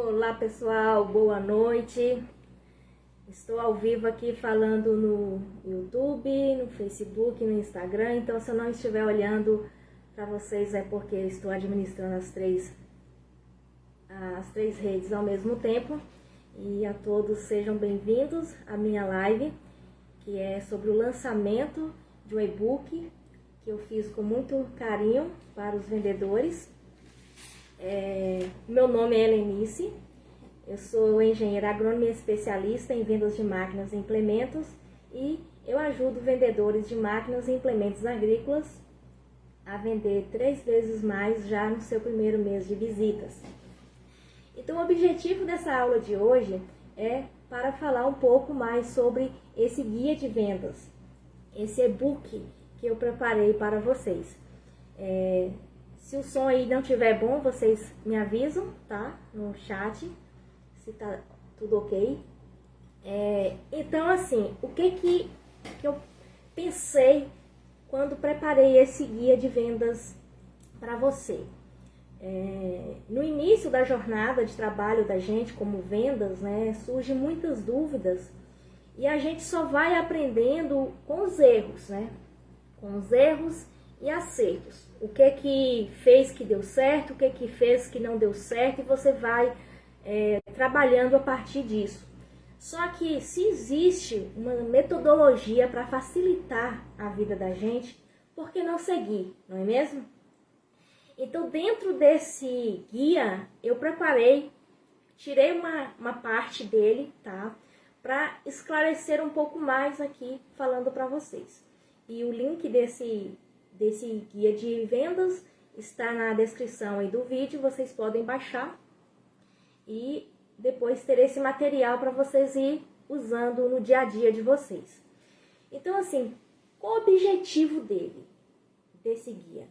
Olá pessoal, boa noite. Estou ao vivo aqui falando no YouTube, no Facebook, no Instagram. Então, se eu não estiver olhando para vocês é porque eu estou administrando as três redes ao mesmo tempo. E a todos sejam bem-vindos à minha live, que é sobre o lançamento de um e-book que eu fiz com muito carinho para os vendedores. Meu nome é Helenice, eu sou engenheira agrônoma e especialista em vendas de máquinas e implementos e eu ajudo vendedores de máquinas e implementos agrícolas a vender 3 vezes mais já no seu primeiro mês de visitas. Então, o objetivo dessa aula de hoje é para falar um pouco mais sobre esse guia de vendas, esse e-book que eu preparei para vocês. Se o som aí não estiver bom, vocês me avisam, tá? No chat, se tá tudo ok. Então, assim, o que eu pensei quando preparei esse guia de vendas para você? No início da jornada de trabalho da gente como vendas, né, surgem muitas dúvidas e a gente só vai aprendendo com os erros, né? Com os erros e acertos. O que fez que deu certo, o que fez que não deu certo, e você vai trabalhando a partir disso. Só que se existe uma metodologia para facilitar a vida da gente, por que não seguir, não é mesmo? Então, dentro desse guia, eu tirei uma parte dele, tá? Para esclarecer um pouco mais aqui, falando para vocês. E o link desse guia de vendas está na descrição aí do vídeo, vocês podem baixar e depois ter esse material para vocês ir usando no dia a dia de vocês. Então, assim, qual o objetivo desse guia?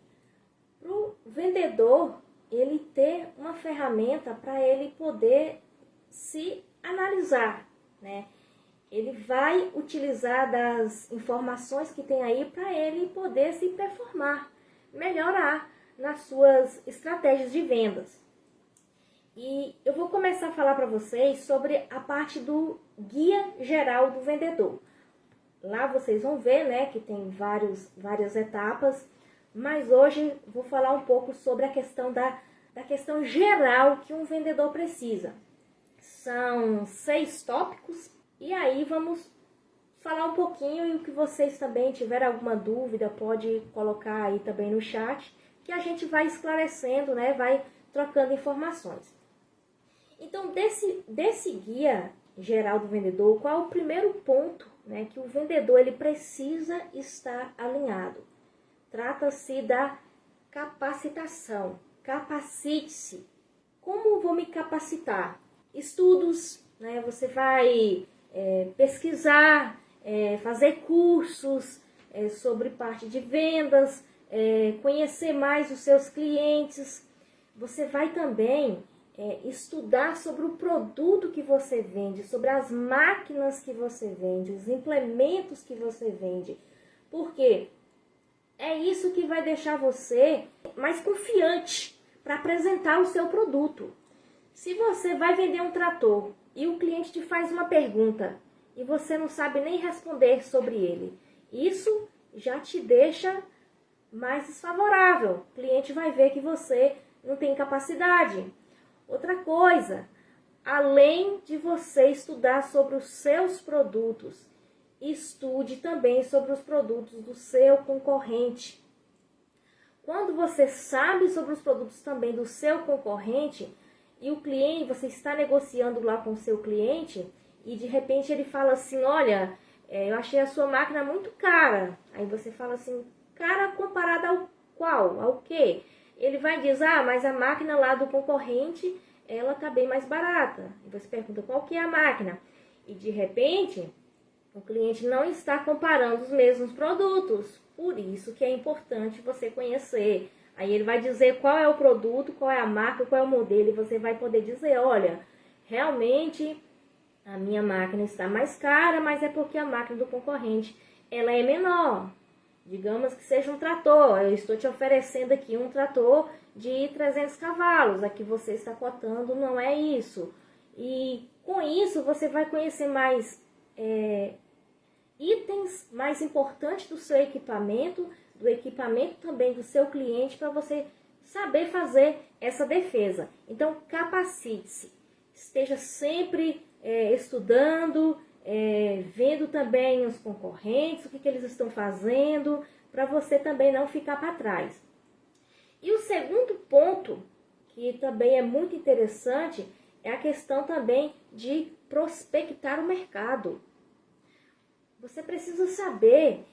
Para o vendedor, ele ter uma ferramenta para ele poder se analisar, né? Ele vai utilizar das informações que tem aí para ele poder se performar, melhorar nas suas estratégias de vendas. E eu vou começar a falar para vocês sobre a parte do guia geral do vendedor. Lá vocês vão ver, né, que tem várias etapas, mas hoje vou falar um pouco sobre a questão da questão geral que um vendedor precisa. São 6 tópicos. E aí vamos falar um pouquinho, e o que vocês também tiverem alguma dúvida, pode colocar aí também no chat, que a gente vai esclarecendo, né? Vai trocando informações. Então, desse guia geral do vendedor, qual é o primeiro ponto, né, que o vendedor ele precisa estar alinhado? Trata-se da capacitação. Capacite-se. Como vou me capacitar? Estudos, né? Você vai pesquisar, fazer cursos sobre parte de vendas, conhecer mais os seus clientes. Você vai também estudar sobre o produto que você vende, sobre as máquinas que você vende, os implementos que você vende. Por quê? É isso que vai deixar você mais confiante para apresentar o seu produto. Se você vai vender um trator e o cliente te faz uma pergunta e você não sabe nem responder sobre ele, isso já te deixa mais desfavorável. O cliente vai ver que você não tem capacidade. Outra coisa, além de você estudar sobre os seus produtos, estude também sobre os produtos do seu concorrente. Quando você sabe sobre os produtos também do seu concorrente, e o cliente, você está negociando lá com o seu cliente, e de repente ele fala assim, olha, eu achei a sua máquina muito cara. Aí você fala assim, cara comparada ao qual? Ao quê? Ele vai dizer, mas a máquina lá do concorrente, ela está bem mais barata. E você pergunta, qual que é a máquina? E de repente, o cliente não está comparando os mesmos produtos. Por isso que é importante você conhecer. Aí ele vai dizer qual é o produto, qual é a marca, qual é o modelo. E você vai poder dizer, olha, realmente a minha máquina está mais cara, mas é porque a máquina do concorrente ela é menor. Digamos que seja um trator. Eu estou te oferecendo aqui um trator de 300 cavalos, a que você está cotando não é isso. E com isso você vai conhecer mais itens mais importantes do seu equipamento, do equipamento também do seu cliente, para você saber fazer essa defesa. Então, capacite-se, esteja sempre estudando, vendo também os concorrentes, o que eles estão fazendo, para você também não ficar para trás. E o segundo ponto, que também é muito interessante, é a questão também de prospectar o mercado. Você precisa saber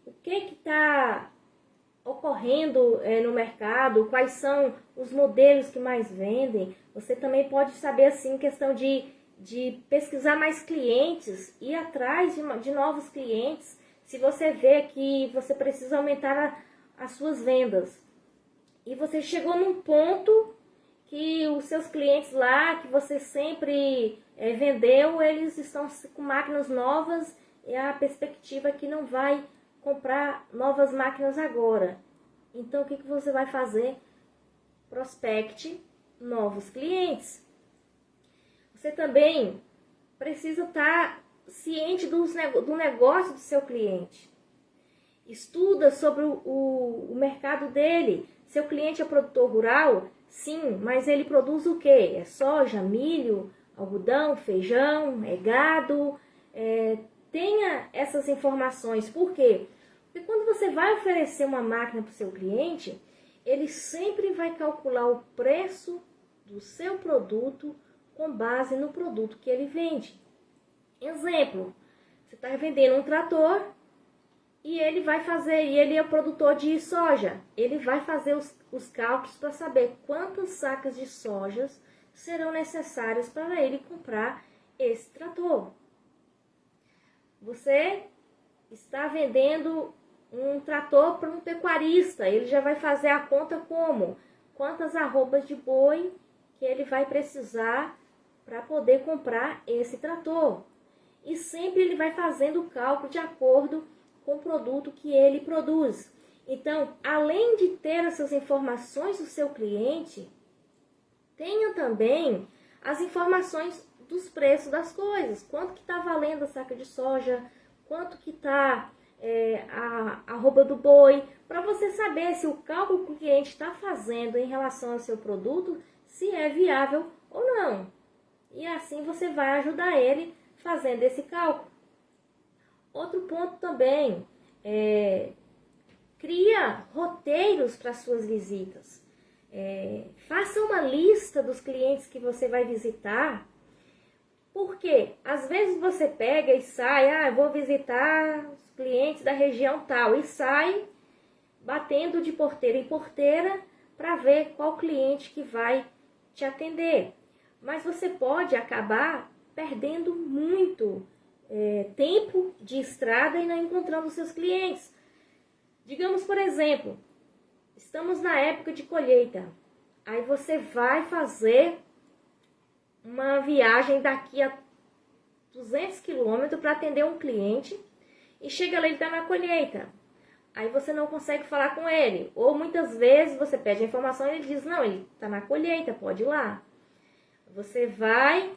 o que está ocorrendo no mercado, quais são os modelos que mais vendem. Você também pode saber, assim, questão de pesquisar mais clientes, ir atrás de novos clientes, se você vê que você precisa aumentar as suas vendas. E você chegou num ponto que os seus clientes lá, que você sempre vendeu, eles estão com máquinas novas e a perspectiva é que não vai comprar novas máquinas agora. Então, o que você vai fazer? Prospecte novos clientes. Você também precisa estar ciente do negócio do seu cliente. Estuda sobre o mercado dele. Seu cliente é produtor rural? Sim, mas ele produz o quê? É soja, milho, algodão, feijão, gado? Tenha essas informações. Por quê? Porque quando você vai oferecer uma máquina para o seu cliente, ele sempre vai calcular o preço do seu produto com base no produto que ele vende. Exemplo, você está vendendo um trator e ele é produtor de soja. Ele vai fazer os cálculos para saber quantas sacas de sojas serão necessárias para ele comprar esse trator. Você está vendendo um trator para um pecuarista, ele já vai fazer a conta como? Quantas arrobas de boi que ele vai precisar para poder comprar esse trator. E sempre ele vai fazendo o cálculo de acordo com o produto que ele produz. Então, além de ter essas informações do seu cliente, tenha também as informações dos preços das coisas. Quanto que está valendo a saca de soja, quanto que está a arroba do boi, para você saber se o cálculo que o cliente está fazendo em relação ao seu produto, se é viável ou não. E assim você vai ajudar ele fazendo esse cálculo. Outro ponto também, cria roteiros para suas visitas. Faça uma lista dos clientes que você vai visitar, porque às vezes você pega e sai, eu vou visitar os clientes da região tal, e sai batendo de porteira em porteira para ver qual cliente que vai te atender. Mas você pode acabar perdendo muito tempo de estrada e não encontrando seus clientes. Digamos, por exemplo, estamos na época de colheita. Aí você vai fazer uma viagem daqui a 200 quilômetros para atender um cliente e chega lá, ele está na colheita. Aí você não consegue falar com ele. Ou muitas vezes você pede a informação e ele diz, não, ele está na colheita, pode ir lá. Você vai,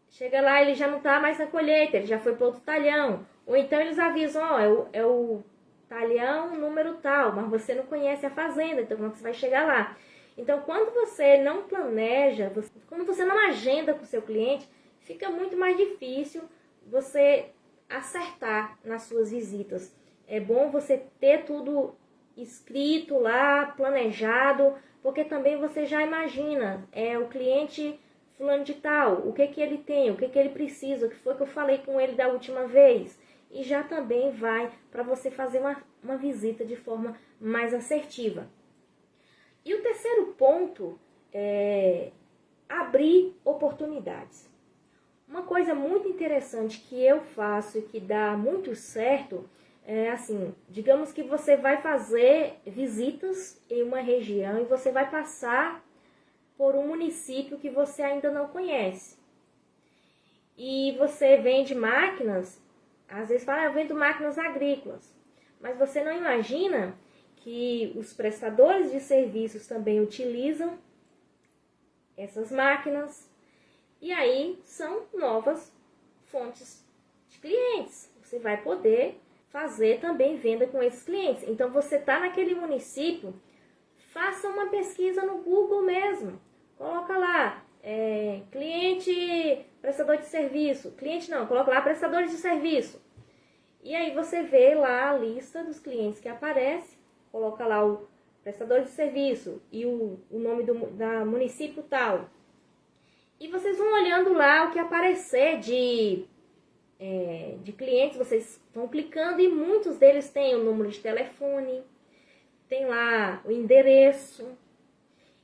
chega lá, ele já não está mais na colheita, ele já foi para outro talhão. Ou então eles avisam, é o talhão número tal, mas você não conhece a fazenda, então como é que você vai chegar lá? Então, quando você não planeja, quando você não agenda com o seu cliente, fica muito mais difícil você acertar nas suas visitas. É bom você ter tudo escrito lá, planejado, porque também você já imagina, o cliente fulano de tal, o que ele tem, o que ele precisa, o que foi que eu falei com ele da última vez. E já também vai para você fazer uma visita de forma mais assertiva. E o terceiro ponto é abrir oportunidades. Uma coisa muito interessante que eu faço e que dá muito certo é assim, digamos que você vai fazer visitas em uma região e você vai passar por um município que você ainda não conhece. E você vende máquinas, às vezes fala, eu vendo máquinas agrícolas, mas você não imagina que os prestadores de serviços também utilizam essas máquinas. E aí são novas fontes de clientes. Você vai poder fazer também venda com esses clientes. Então, você está naquele município, faça uma pesquisa no Google mesmo. Coloca lá, cliente, prestador de serviço. Cliente não, coloca lá prestadores de serviço. E aí você vê lá a lista dos clientes que aparece, coloca lá o prestador de serviço e o nome da município tal. E vocês vão olhando lá o que aparecer de clientes, vocês vão clicando e muitos deles têm o número de telefone, tem lá o endereço.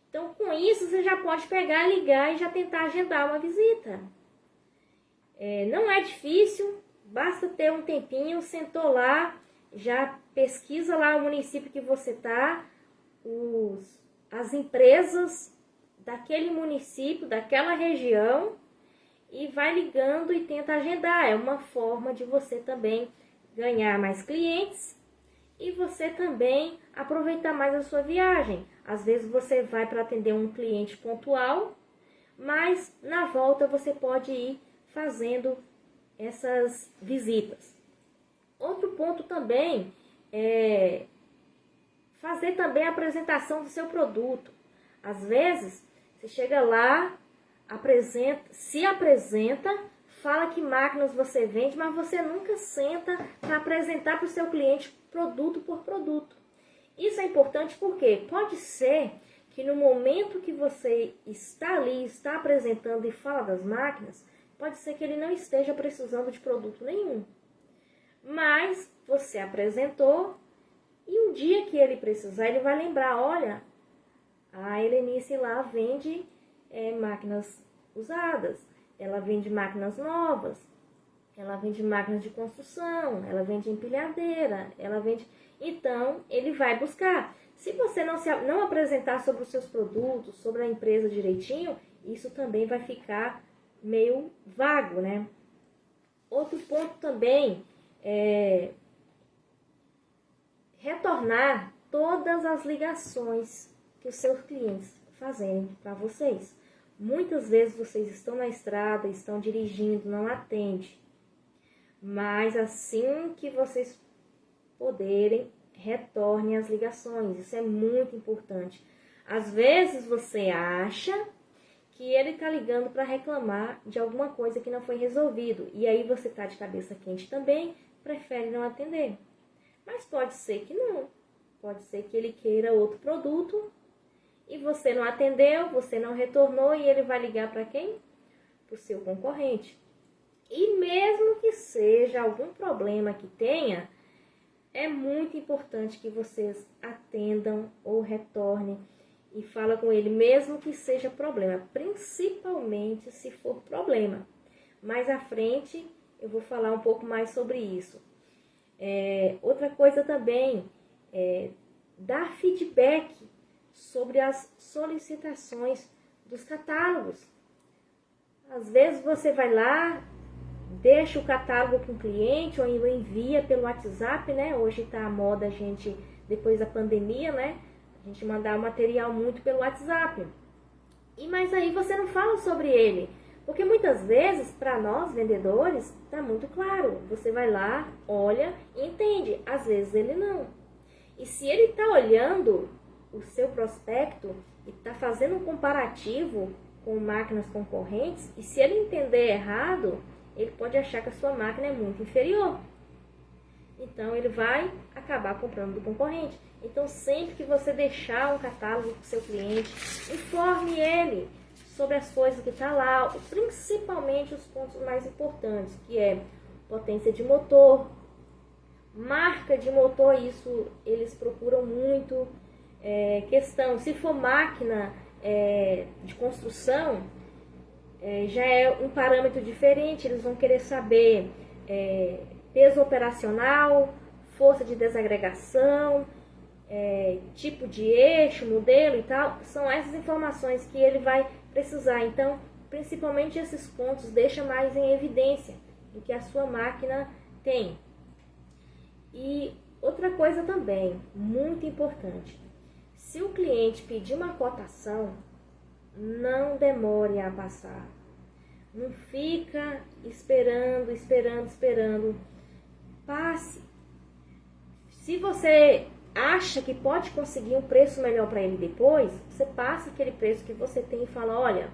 Então, com isso, você já pode pegar, ligar e já tentar agendar uma visita. Não é difícil, basta ter um tempinho, sentou lá, já pesquisa lá o município que você está, as empresas daquele município, daquela região, e vai ligando e tenta agendar. É uma forma de você também ganhar mais clientes e você também aproveitar mais a sua viagem. Às vezes você vai para atender um cliente pontual, mas na volta você pode ir fazendo essas visitas. Outro ponto também é fazer também a apresentação do seu produto. Às vezes você chega lá, se apresenta, fala que máquinas você vende, mas você nunca senta para apresentar para o seu cliente produto por produto. Isso é importante porque pode ser que no momento que você está ali, está apresentando e fala das máquinas, pode ser que ele não esteja precisando de produto nenhum. Mas você apresentou e um dia que ele precisar, ele vai lembrar, olha, a Helenice lá vende máquinas usadas, ela vende máquinas novas, ela vende máquinas de construção, ela vende empilhadeira, ela vende... Então, ele vai buscar. Se você não apresentar sobre os seus produtos, sobre a empresa direitinho, isso também vai ficar meio vago, né? Outro ponto também é retornar todas as ligações que os seus clientes fazem para vocês. Muitas vezes vocês estão na estrada, estão dirigindo, não atende. Mas assim que vocês poderem, retornem as ligações. Isso é muito importante. Às vezes você acha que ele está ligando para reclamar de alguma coisa que não foi resolvido. E aí você está de cabeça quente também, prefere não atender. Mas pode ser que não. Pode ser que ele queira outro produto e você não atendeu, você não retornou e ele vai ligar para quem? Para o seu concorrente. E mesmo que seja algum problema que tenha, é muito importante que vocês atendam ou retornem e fala com ele, mesmo que seja problema, principalmente se for problema. Mais à frente eu vou falar um pouco mais sobre isso. Outra coisa também é dar feedback sobre as solicitações dos catálogos. Às vezes você vai lá, deixa o catálogo com o cliente ou envia pelo WhatsApp, né? Hoje está a moda a gente, depois da pandemia, né? A gente mandar o material muito pelo WhatsApp. Mas aí você não fala sobre ele. Porque muitas vezes, para nós vendedores, está muito claro. Você vai lá, olha e entende. Às vezes ele não. E se ele está olhando o seu prospecto e está fazendo um comparativo com máquinas concorrentes, e se ele entender errado, ele pode achar que a sua máquina é muito inferior. Então, ele vai acabar comprando do concorrente. Então, sempre que você deixar um catálogo para o seu cliente, informe ele sobre as coisas que está lá, principalmente os pontos mais importantes, que é potência de motor, marca de motor, isso eles procuram muito. Questão, se for máquina de construção, já é um parâmetro diferente, eles vão querer saber peso operacional, força de desagregação, tipo de eixo, modelo e tal. São essas informações que ele vai precisar. Então, principalmente esses pontos deixa mais em evidência do que a sua máquina tem. E Outra coisa também, muito importante. Se o cliente pedir uma cotação, não demore a passar. Não fica esperando. Passe. Se você acha que pode conseguir um preço melhor para ele depois, você passa aquele preço que você tem e fala, olha,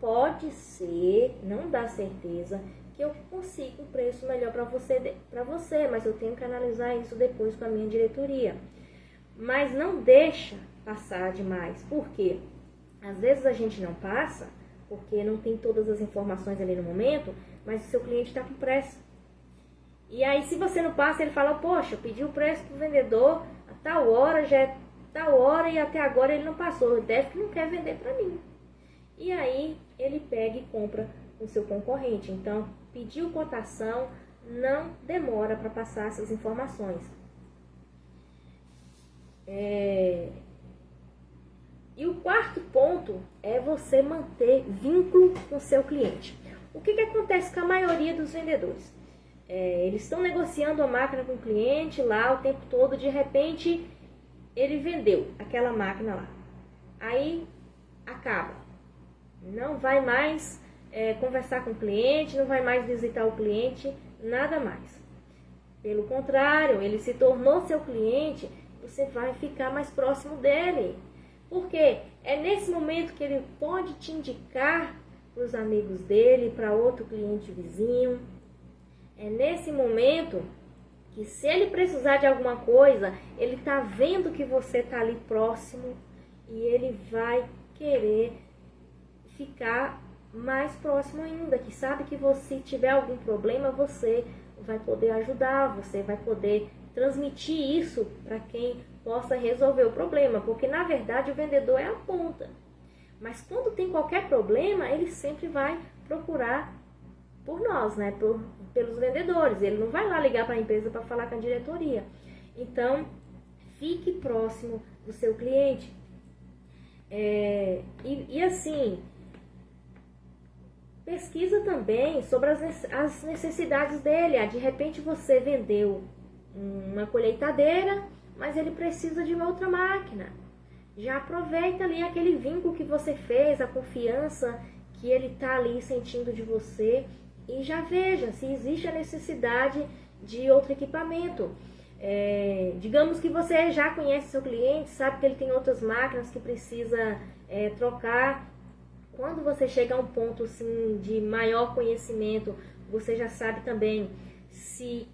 pode ser, não dá certeza, que eu consiga um preço melhor para você, mas eu tenho que analisar isso depois com a minha diretoria. Mas não deixa passar demais. Por quê? Às vezes a gente não passa porque não tem todas as informações ali no momento, mas o seu cliente está com pressa. E aí, se você não passa, ele fala, poxa, eu pedi o preço para o vendedor a tal hora, já é tal hora e até agora ele não passou. Deve que não quer vender para mim. E aí, ele pega e compra com o seu concorrente. Então, pediu cotação, não demora para passar essas informações. E o quarto ponto é você manter vínculo com o seu cliente. O que acontece com a maioria dos vendedores? Eles estão negociando a máquina com o cliente lá o tempo todo, de repente ele vendeu aquela máquina lá. Aí acaba. Não vai mais conversar com o cliente, não vai mais visitar o cliente, nada mais. Pelo contrário, ele se tornou seu cliente, você vai ficar mais próximo dele. Porque é nesse momento que ele pode te indicar para os amigos dele, para outro cliente vizinho. É nesse momento que, se ele precisar de alguma coisa, ele está vendo que você está ali próximo e ele vai querer ficar mais próximo ainda, que sabe que se tiver algum problema, você vai poder ajudar, você vai poder transmitir isso para quem possa resolver o problema, porque na verdade o vendedor é a ponta. Mas quando tem qualquer problema, ele sempre vai procurar por nós, né? Pelos vendedores. Ele não vai lá ligar para a empresa para falar com a diretoria. Então, fique próximo do seu cliente. E assim, pesquisa também sobre as necessidades dele. De repente você vendeu uma colheitadeira, mas ele precisa de uma outra máquina. Já aproveita ali aquele vínculo que você fez, a confiança que ele está ali sentindo de você, e já veja se existe a necessidade de outro equipamento. Digamos que você já conhece seu cliente, sabe que ele tem outras máquinas que precisa trocar. Quando você chega a um ponto assim, de maior conhecimento, você já sabe também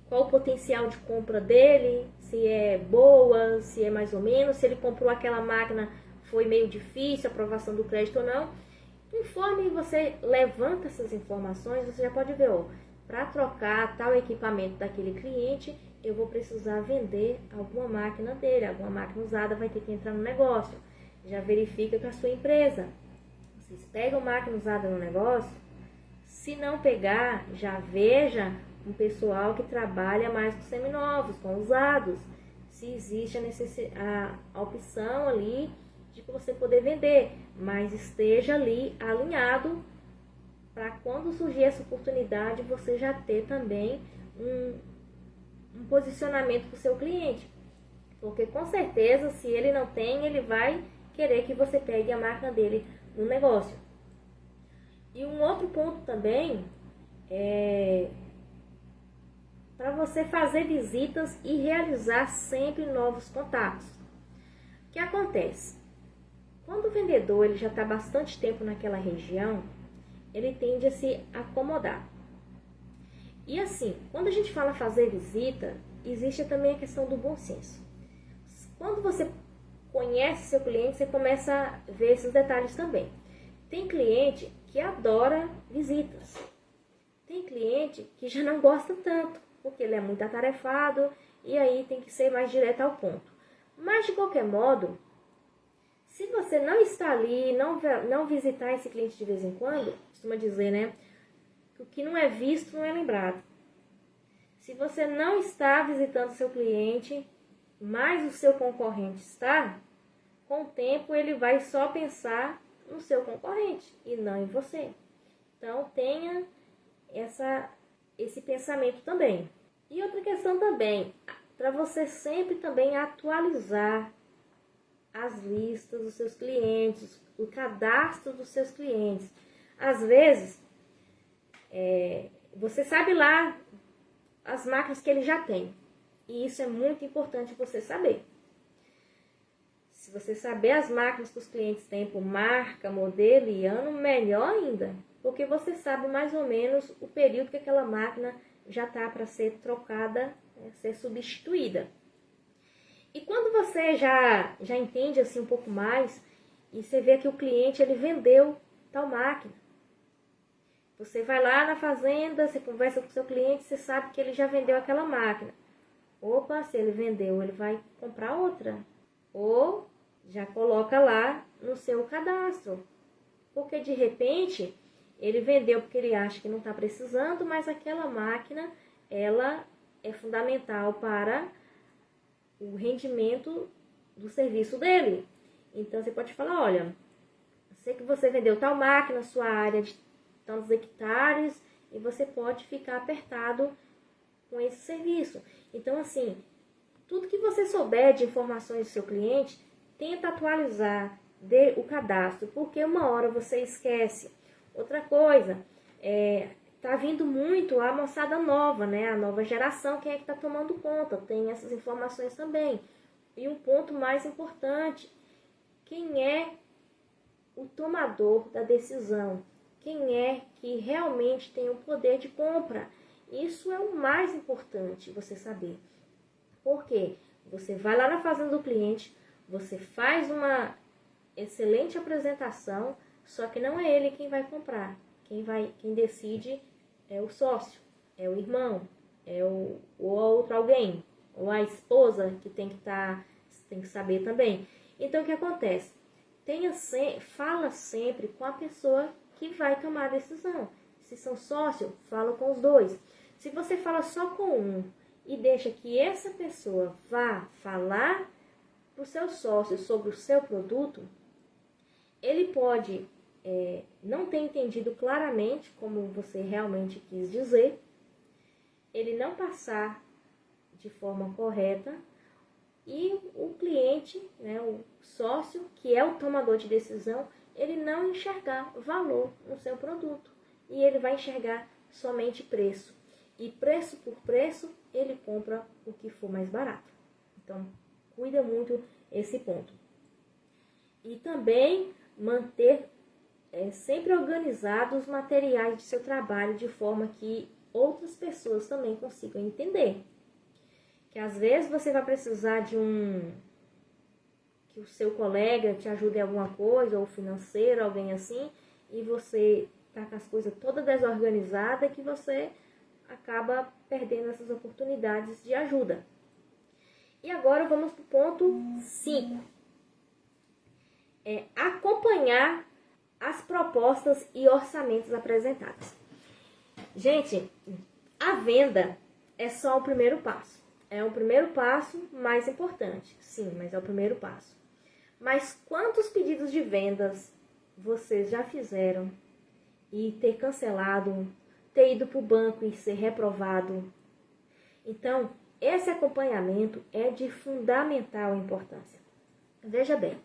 qual o potencial de compra dele, se é boa, se é mais ou menos, se ele comprou aquela máquina, foi meio difícil a aprovação do crédito ou não. Conforme você levanta essas informações, você já pode ver, para trocar tal equipamento daquele cliente, eu vou precisar vender alguma máquina dele, alguma máquina usada vai ter que entrar no negócio. Já verifica com a sua empresa. Vocês pegam máquina usada no negócio? Se não pegar, já veja um pessoal que trabalha mais com seminovos, com usados. Se existe a opção ali de você poder vender, mas esteja ali alinhado para quando surgir essa oportunidade você já ter também um posicionamento para o seu cliente, porque com certeza se ele não tem, ele vai querer que você pegue a máquina dele no negócio. E um outro ponto também é para você fazer visitas e realizar sempre novos contatos. O que acontece? Quando o vendedor ele já está bastante tempo naquela região, ele tende a se acomodar. E assim, quando a gente fala fazer visita, existe também a questão do bom senso. Quando você conhece seu cliente, você começa a ver esses detalhes também. Tem cliente que adora visitas. Tem cliente que já não gosta tanto, porque ele é muito atarefado e aí tem que ser mais direto ao ponto. Mas de qualquer modo, se você não está ali, não visitar esse cliente de vez em quando, costuma dizer, né? Que o que não é visto não é lembrado. Se você não está visitando seu cliente, mas o seu concorrente está, com o tempo ele vai só pensar no seu concorrente e não em você. Então tenha esse pensamento também. E outra questão também, para você sempre também atualizar as listas dos seus clientes, o cadastro dos seus clientes. Às vezes, você sabe lá as máquinas que ele já tem. E isso é muito importante você saber. Se você saber as máquinas que os clientes têm por marca, modelo e ano, melhor ainda. Porque você sabe mais ou menos o período que aquela máquina já está para ser trocada, ser substituída. E quando você já entende assim um pouco mais, e você vê que o cliente ele vendeu tal máquina, você vai lá na fazenda, você conversa com o seu cliente, você sabe que ele já vendeu aquela máquina. Opa, se ele vendeu, ele vai comprar outra. Ou já coloca lá no seu cadastro. Porque de repente, ele vendeu porque ele acha que não está precisando, mas aquela máquina, ela é fundamental para o rendimento do serviço dele. Então, você pode falar, olha, sei que você vendeu tal máquina, sua área de tantos hectares, e você pode ficar apertado com esse serviço. Então, assim, tudo que você souber de informações do seu cliente, tenta atualizar o cadastro, porque uma hora você esquece. Outra coisa, tá vindo muito a moçada nova, né? A nova geração, quem é que está tomando conta? Tem essas informações também. E um ponto mais importante, quem é o tomador da decisão? Quem é que realmente tem o poder de compra? Isso é o mais importante você saber. Por quê? Você vai lá na fazenda do cliente, você faz uma excelente apresentação, só que não é ele quem vai comprar. Quem decide é o sócio, é o irmão, é o outro alguém, ou a esposa que tem que saber também. Então, o que acontece? Fala sempre com a pessoa que vai tomar a decisão. Se são sócios, fala com os dois. Se você fala só com um e deixa que essa pessoa vá falar para o seu sócio sobre o seu produto, ele pode não ter entendido claramente como você realmente quis dizer, ele não passar de forma correta e o cliente, né, o sócio, que é o tomador de decisão, ele não enxergar valor no seu produto e ele vai enxergar somente preço. E preço por preço, ele compra o que for mais barato. Então, cuida muito esse ponto. E também manter sempre organizados os materiais de seu trabalho de forma que outras pessoas também consigam entender. Que às vezes você vai precisar que o seu colega te ajude em alguma coisa, ou financeiro, alguém assim, e você tá com as coisas todas desorganizadas, que você acaba perdendo essas oportunidades de ajuda. E agora vamos para o ponto 5. Acompanhar as propostas e orçamentos apresentados. Gente, a venda é só o primeiro passo. É o primeiro passo mais importante. Sim, mas é o primeiro passo. Mas quantos pedidos de vendas vocês já fizeram e ter cancelado, ter ido para o banco e ser reprovado? Então, esse acompanhamento é de fundamental importância. Veja bem,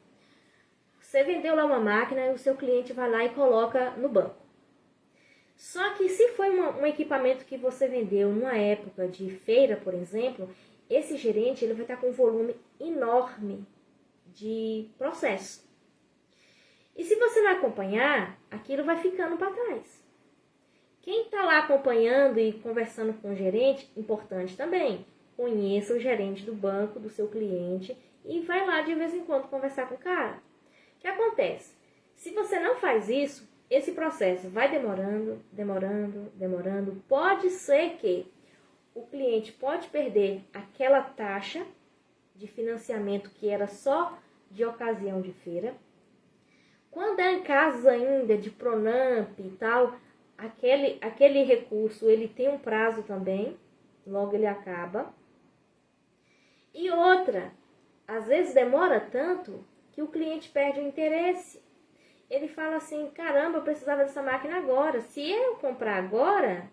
você vendeu lá uma máquina e o seu cliente vai lá e coloca no banco. Só que se foi um equipamento que você vendeu numa época de feira, por exemplo, esse gerente ele vai estar com um volume enorme de processo. E se você não acompanhar, aquilo vai ficando para trás. Quem está lá acompanhando e conversando com o gerente, importante também, conheça o gerente do banco, do seu cliente, e vai lá de vez em quando conversar com o cara. O que acontece? Se você não faz isso, esse processo vai demorando. Pode ser que o cliente pode perder aquela taxa de financiamento que era só de ocasião de feira. Quando é em casos ainda de Pronamp e tal, aquele recurso ele tem um prazo também, logo ele acaba. E outra, às vezes demora tanto que o cliente perde o interesse. Ele fala assim, caramba, eu precisava dessa máquina agora. Se eu comprar agora,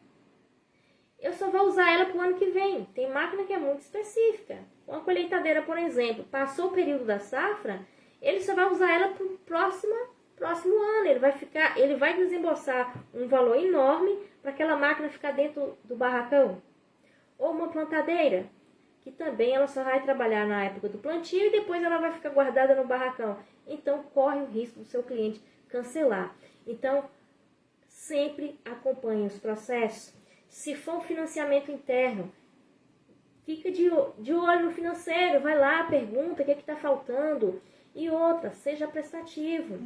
eu só vou usar ela para o ano que vem. Tem máquina que é muito específica. Uma colheitadeira, por exemplo, passou o período da safra, ele só vai usar ela para o próximo ano. Ele vai desembolsar um valor enorme para aquela máquina ficar dentro do barracão. Ou uma plantadeira, que também ela só vai trabalhar na época do plantio e depois ela vai ficar guardada no barracão. Então, corre o risco do seu cliente cancelar. Então, sempre acompanhe os processos. Se for um financiamento interno, fica de olho no financeiro, vai lá, pergunta o que está faltando. E outra, seja prestativo.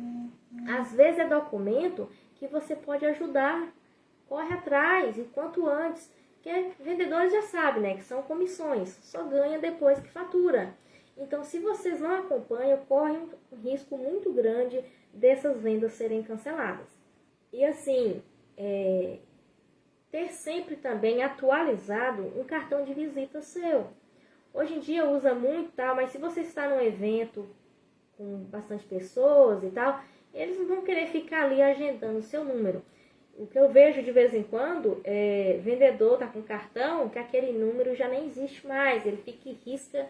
Às vezes é documento que você pode ajudar. Corre atrás, e quanto antes. Porque vendedores já sabem, né, que são comissões, só ganha depois que fatura. Então, se vocês não acompanham, corre um risco muito grande dessas vendas serem canceladas. E assim, ter sempre também atualizado um cartão de visita seu. Hoje em dia usa muito, tal, mas se você está num evento com bastante pessoas e tal, eles não vão querer ficar ali agendando o seu número. O que eu vejo de vez em quando é vendedor tá com cartão que aquele número já nem existe mais, ele fica e risca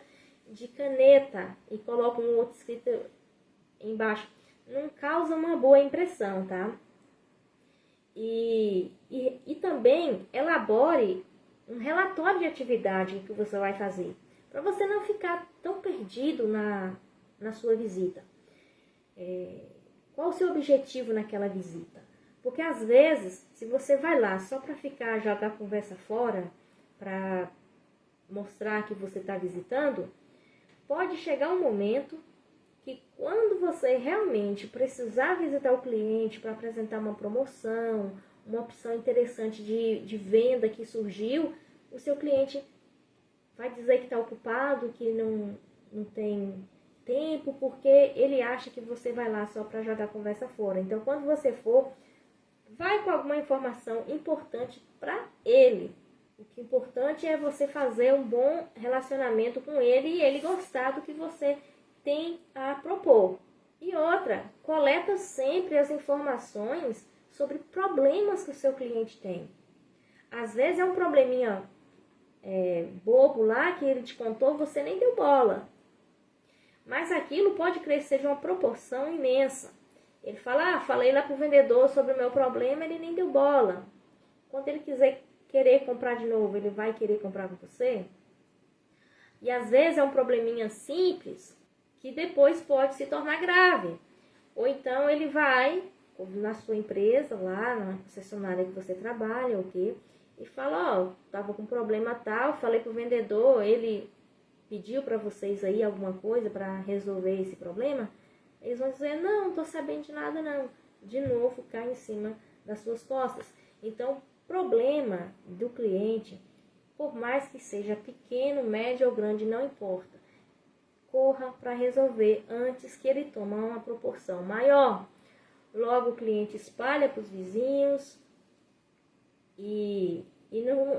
de caneta e coloca um outro escrito embaixo. Não causa uma boa impressão, tá? E também elabore um relatório de atividade que você vai fazer, para você não ficar tão perdido na sua visita. Qual o seu objetivo naquela visita? Porque às vezes, se você vai lá só para jogar a conversa fora, para mostrar que você está visitando, pode chegar um momento que quando você realmente precisar visitar o cliente para apresentar uma promoção, uma opção interessante de venda que surgiu, o seu cliente vai dizer que está ocupado, que não tem tempo, porque ele acha que você vai lá só para jogar a conversa fora. Então, quando você for, vai com alguma informação importante para ele. O que é importante é você fazer um bom relacionamento com ele e ele gostar do que você tem a propor. E outra, coleta sempre as informações sobre problemas que o seu cliente tem. Às vezes é um probleminha bobo lá que ele te contou, você nem deu bola. Mas aquilo pode crescer de uma proporção imensa. Ele fala, falei lá pro vendedor sobre o meu problema, ele nem deu bola. Quando ele querer comprar de novo, ele vai querer comprar com você? E às vezes é um probleminha simples que depois pode se tornar grave. Ou então ele vai na sua empresa, lá na concessionária que você trabalha, o quê? E fala, tava com problema tal, falei pro vendedor, ele pediu para vocês aí alguma coisa para resolver esse problema. Eles vão dizer, não tô sabendo de nada não. De novo, cai em cima das suas costas. Então, problema do cliente, por mais que seja pequeno, médio ou grande, não importa. Corra para resolver antes que ele tome uma proporção maior. Logo o cliente espalha para os vizinhos. E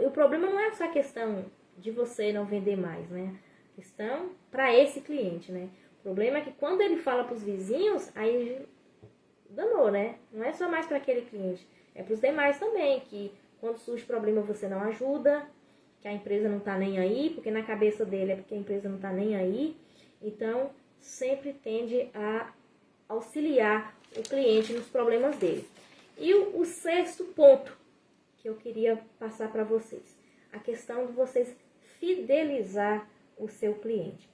o problema não é só a questão de você não vender mais, né? A questão para esse cliente, né? O problema é que quando ele fala para os vizinhos, aí danou, né? Não é só mais para aquele cliente, é para os demais também, que quando surge problema você não ajuda, que a empresa não está nem aí, porque na cabeça dele é porque a empresa não está nem aí. Então, sempre tende a auxiliar o cliente nos problemas dele. E o sexto ponto que eu queria passar para vocês, a questão de vocês fidelizar o seu cliente.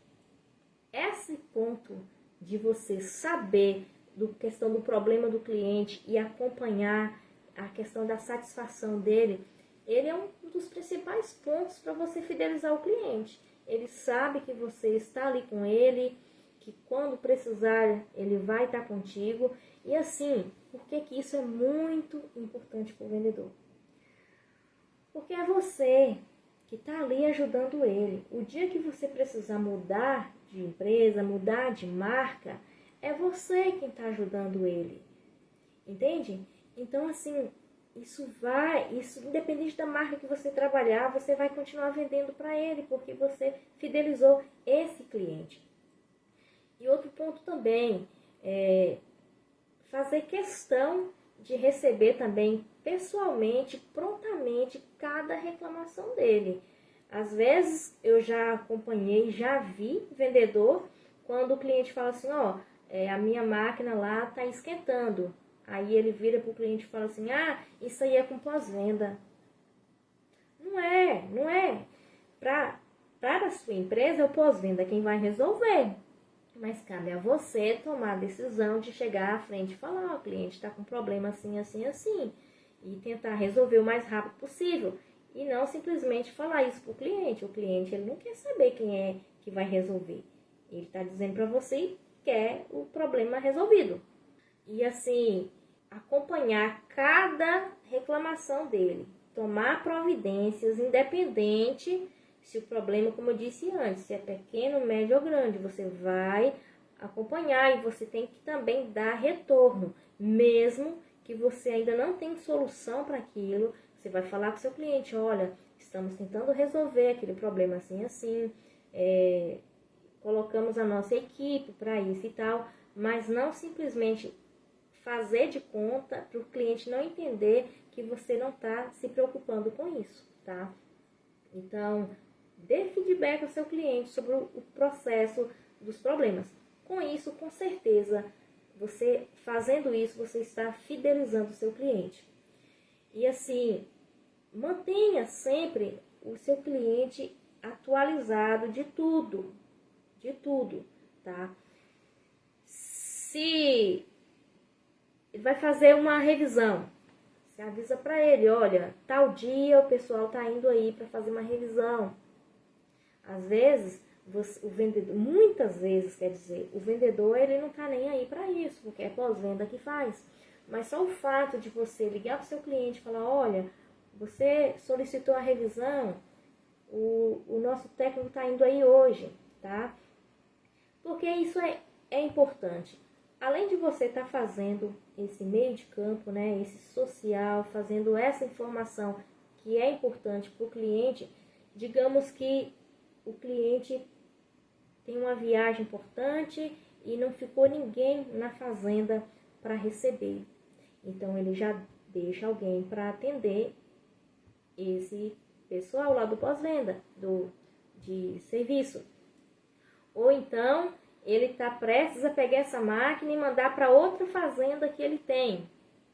Esse ponto de você saber questão do problema do cliente e acompanhar a questão da satisfação dele, ele é um dos principais pontos para você fidelizar o cliente. Ele sabe que você está ali com ele, que quando precisar ele vai estar contigo. E assim, por que isso é muito importante para o vendedor? Porque é você que está ali ajudando ele. O dia que você precisar mudar de empresa, mudar de marca, é você quem está ajudando ele. Entende? Então, assim, isso independente da marca que você trabalhar, você vai continuar vendendo para ele, porque você fidelizou esse cliente. E outro ponto também é fazer questão de receber também pessoalmente, prontamente, cada reclamação dele. Às vezes eu já acompanhei, já vi vendedor, quando o cliente fala assim, ó, a minha máquina lá tá esquentando. Aí ele vira para o cliente e fala assim, ah, isso aí é com pós-venda. Não é. Para a sua empresa, o pós-venda é quem vai resolver. Mas cabe a você tomar a decisão de chegar à frente e falar, ó, o cliente está com problema assim, assim, assim. E tentar resolver o mais rápido possível. E não simplesmente falar isso para o cliente. O cliente ele não quer saber quem é que vai resolver. Ele está dizendo para você que quer o problema resolvido. E assim, acompanhar cada reclamação dele. Tomar providências, independente se o problema, como eu disse antes, se é pequeno, médio ou grande. Você vai acompanhar e você tem que também dar retorno. Mesmo que você ainda não tenha solução para aquilo, você vai falar com o seu cliente, olha, estamos tentando resolver aquele problema assim, assim, colocamos a nossa equipe para isso e tal, mas não simplesmente fazer de conta para o cliente não entender que você não está se preocupando com isso, tá? Então, dê feedback ao seu cliente sobre o processo dos problemas. Com isso, com certeza, você fazendo isso, você está fidelizando o seu cliente. E assim, mantenha sempre o seu cliente atualizado de tudo, tá? Se vai fazer uma revisão, você avisa para ele, olha, tal dia o pessoal tá indo aí para fazer uma revisão. Às vezes, o vendedor, muitas vezes, quer dizer, o vendedor ele não tá nem aí para isso, porque é pós-venda que faz. Mas só o fato de você ligar para o seu cliente e falar, olha, você solicitou a revisão, o nosso técnico está indo aí hoje, tá? Porque isso é importante. Além de você estar fazendo esse meio de campo, né, esse social, fazendo essa informação que é importante para o cliente, digamos que o cliente tem uma viagem importante e não ficou ninguém na fazenda para receber. Então, ele já deixa alguém para atender esse pessoal lá do pós-venda, de serviço. Ou então, ele está prestes a pegar essa máquina e mandar para outra fazenda que ele tem,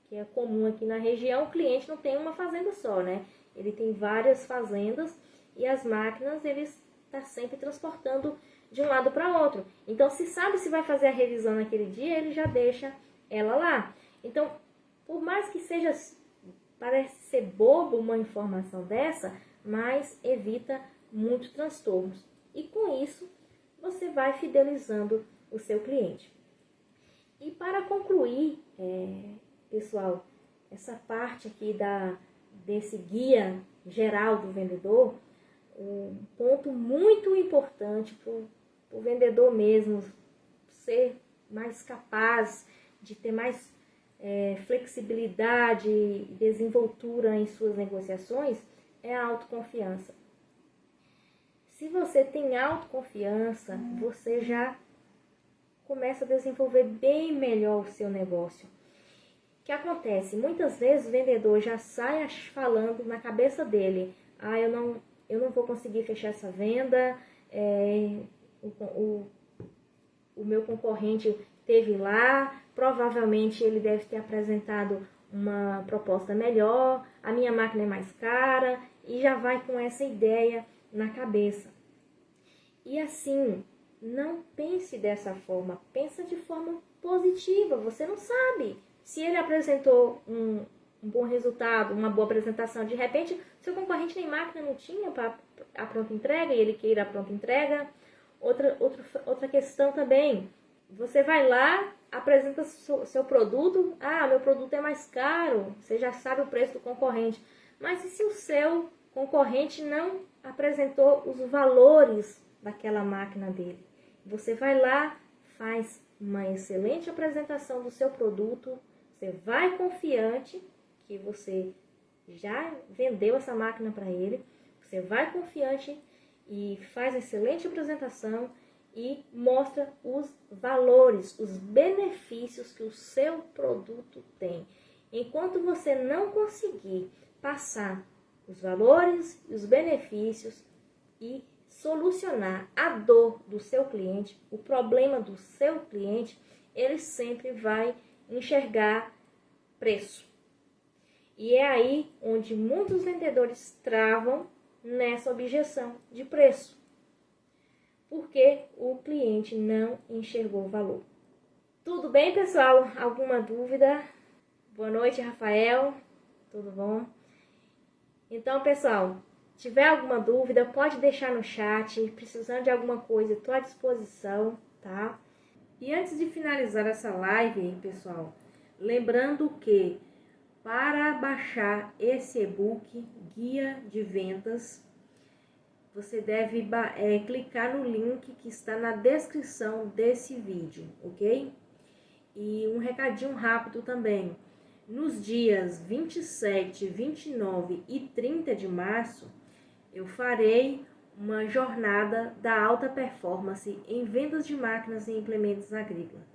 que é comum aqui na região. O cliente não tem uma fazenda só, né? Ele tem várias fazendas e as máquinas ele está sempre transportando de um lado para outro. Então, se sabe se vai fazer a revisão naquele dia, ele já deixa ela lá. Então, por mais que seja, parece ser bobo uma informação dessa, mas evita muitos transtornos. E com isso, você vai fidelizando o seu cliente. E para concluir, pessoal, essa parte aqui desse guia geral do vendedor, um ponto muito importante para o vendedor mesmo ser mais capaz de ter mais flexibilidade e desenvoltura em suas negociações é a autoconfiança. Se você tem autoconfiança, você já começa a desenvolver bem melhor o seu negócio. O que acontece? Muitas vezes o vendedor já sai falando na cabeça dele, eu não vou conseguir fechar essa venda, o meu concorrente esteve lá, provavelmente ele deve ter apresentado uma proposta melhor, a minha máquina é mais cara, e já vai com essa ideia na cabeça. E assim, não pense dessa forma, pensa de forma positiva. Você não sabe se ele apresentou um bom resultado, uma boa apresentação, de repente seu concorrente nem máquina não tinha para a pronta entrega e ele queira a pronta entrega. Outra questão também, você vai lá, apresenta seu produto, meu produto é mais caro, você já sabe o preço do concorrente, mas e se o seu concorrente não apresentou os valores daquela máquina dele? Você vai lá, faz uma excelente apresentação do seu produto, você vai confiante que você já vendeu essa máquina para ele, você vai confiante e faz excelente apresentação e mostra os valores, os benefícios que o seu produto tem. Enquanto você não conseguir passar os valores e os benefícios e solucionar a dor do seu cliente, o problema do seu cliente, ele sempre vai enxergar preço. E é aí onde muitos vendedores travam nessa objeção de preço, porque o cliente não enxergou o valor. Tudo bem, pessoal? Alguma dúvida? Boa noite, Rafael. Tudo bom? Então, pessoal, tiver alguma dúvida, pode deixar no chat. Precisando de alguma coisa, estou à disposição, tá? E antes de finalizar essa live, hein, pessoal, lembrando que para baixar esse e-book, Guia de Vendas, você deve clicar no link que está na descrição desse vídeo, ok? E um recadinho rápido também. Nos dias 27, 29 e 30 de março, eu farei uma jornada da alta performance em vendas de máquinas e implementos agrícolas.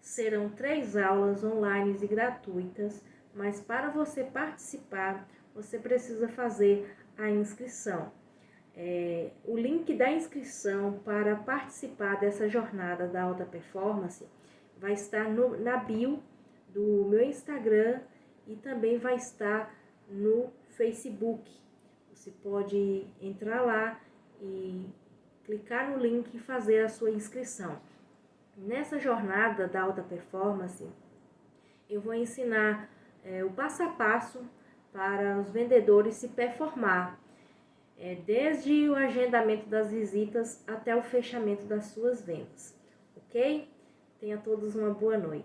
Serão 3 aulas online e gratuitas, mas para você participar, você precisa fazer a inscrição. O link da inscrição para participar dessa jornada da alta performance vai estar na bio do meu Instagram e também vai estar no Facebook. Você pode entrar lá e clicar no link e fazer a sua inscrição. Nessa jornada da alta performance, eu vou ensinar o passo a passo para os vendedores se performar, desde o agendamento das visitas até o fechamento das suas vendas, ok? Tenha todos uma boa noite.